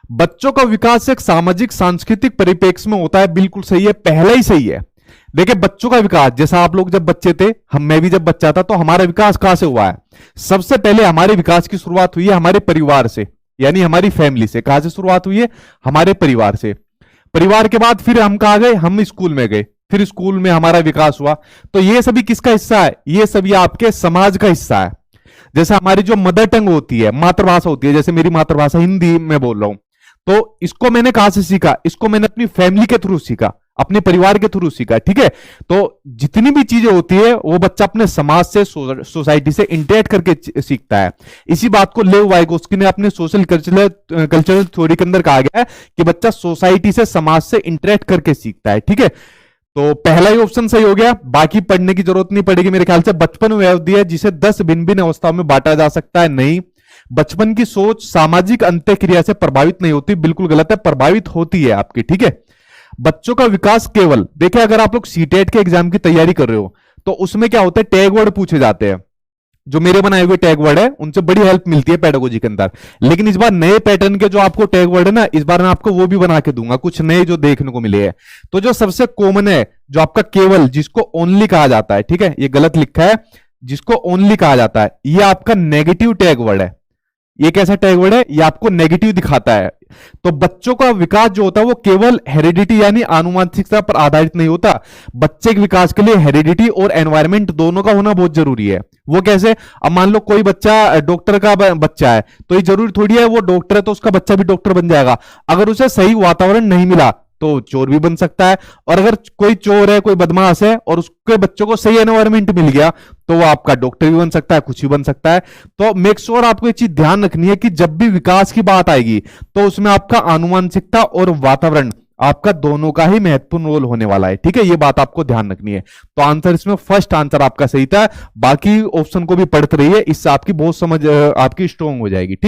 बच्चों का विकास एक सामाजिक सांस्कृतिक परिप्रेक्ष्य में होता है, बिल्कुल सही है, पहला ही सही है। देखिए बच्चों का विकास, जैसा आप लोग जब बच्चे थे, मैं भी जब बच्चा था, तो हमारा विकास कहां से हुआ है? सबसे पहले हमारे विकास की शुरुआत हुई है हमारे परिवार से, यानी हमारी फैमिली से। कहां से शुरुआत हुई है? हमारे परिवार से। परिवार के बाद फिर हम कहां गए? हम स्कूल में गए, फिर स्कूल में हमारा विकास हुआ। तो ये सभी किसका हिस्सा है? ये सभी आपके समाज का हिस्सा है। जैसे हमारी जो मदर टंग होती है, मातृभाषा होती है, जैसे मेरी मातृभाषा हिंदी में बोल रहा हूं, तो इसको मैंने कहां से सीखा? इसको मैंने अपनी फैमिली के थ्रू सीखा, अपने परिवार के थ्रू सीखा। ठीक है, तो जितनी भी चीजें होती है वो बच्चा अपने समाज से, सोसाइटी से इंटरेक्ट करके सीखता है। इसी बात को लेव वाइगोस्की ने अपने सोशल कल्चरल थ्योरी के अंदर कहा गया है कि बच्चा सोसाइटी से, समाज से इंटरेक्ट करके सीखता है। ठीक है, तो पहला ही ऑप्शन सही हो गया, बाकी पढ़ने की जरूरत नहीं पड़ेगी मेरे ख्याल से। बचपन वह अवधि है जिसे 10 भिन्न भिन्न अवस्थाओं में बांटा जा सकता है। नहीं, बचपन की सोच सामाजिक अंत्यक्रिया से प्रभावित नहीं होती, बिल्कुल गलत है, प्रभावित होती है आपकी। ठीक है, बच्चों का विकास केवल, देखिए अगर आप लोग सीटेट के एग्जाम की तैयारी कर रहे हो तो उसमें क्या होता है, टैग वर्ड पूछे जाते हैं। जो मेरे बनाए हुए टैग वर्ड है उनसे बड़ी हेल्प मिलती है पेडागोजी के अंदर। लेकिन इस बार नए पैटर्न के जो आपको टैग वर्ड है ना, इस बार मैं आपको वो भी बना के दूंगा, कुछ नए जो देखने को मिले हैं। तो जो सबसे कॉमन है, जो आपका केवल, जिसको ओनली कहा जाता है, ठीक है, ये गलत लिखा है, जिसको ओनली कहा जाता है, ये आपका नेगेटिव टैग वर्ड है। ये कैसा टैग वर्ड है? ये आपको नेगेटिव दिखाता है। तो बच्चों का विकास जो होता है वो केवल हेरिडिटी यानी आनुवंशिकता पर आधारित नहीं होता। बच्चे के विकास के लिए हेरिडिटी और एनवायरमेंट दोनों का होना बहुत जरूरी है। वो कैसे? अब मान लो कोई बच्चा डॉक्टर का बच्चा है, तो ये जरूरी थोड़ी है वो डॉक्टर है तो उसका बच्चा भी डॉक्टर बन जाएगा। अगर उसे सही वातावरण नहीं मिला तो चोर भी बन सकता है, और अगर कोई चोर है, कोई बदमाश है, और उसके बच्चों को सही एनवायरमेंट मिल गया तो वो आपका डॉक्टर भी बन सकता है, कुछ भी बन सकता है। तो मेक श्योर आपको ये चीज ध्यान रखनी है कि जब भी विकास की बात आएगी तो उसमें आपका आनुवंशिकता और वातावरण, आपका दोनों का ही महत्वपूर्ण रोल होने वाला है। ठीक है, ये बात आपको ध्यान रखनी है। तो आंसर इसमें फर्स्ट आंसर आपका सही था। बाकी ऑप्शन को भी पढ़ते रहिए, इससे आपकी बहुत समझ आपकी स्ट्रोंग हो जाएगी। ठीक।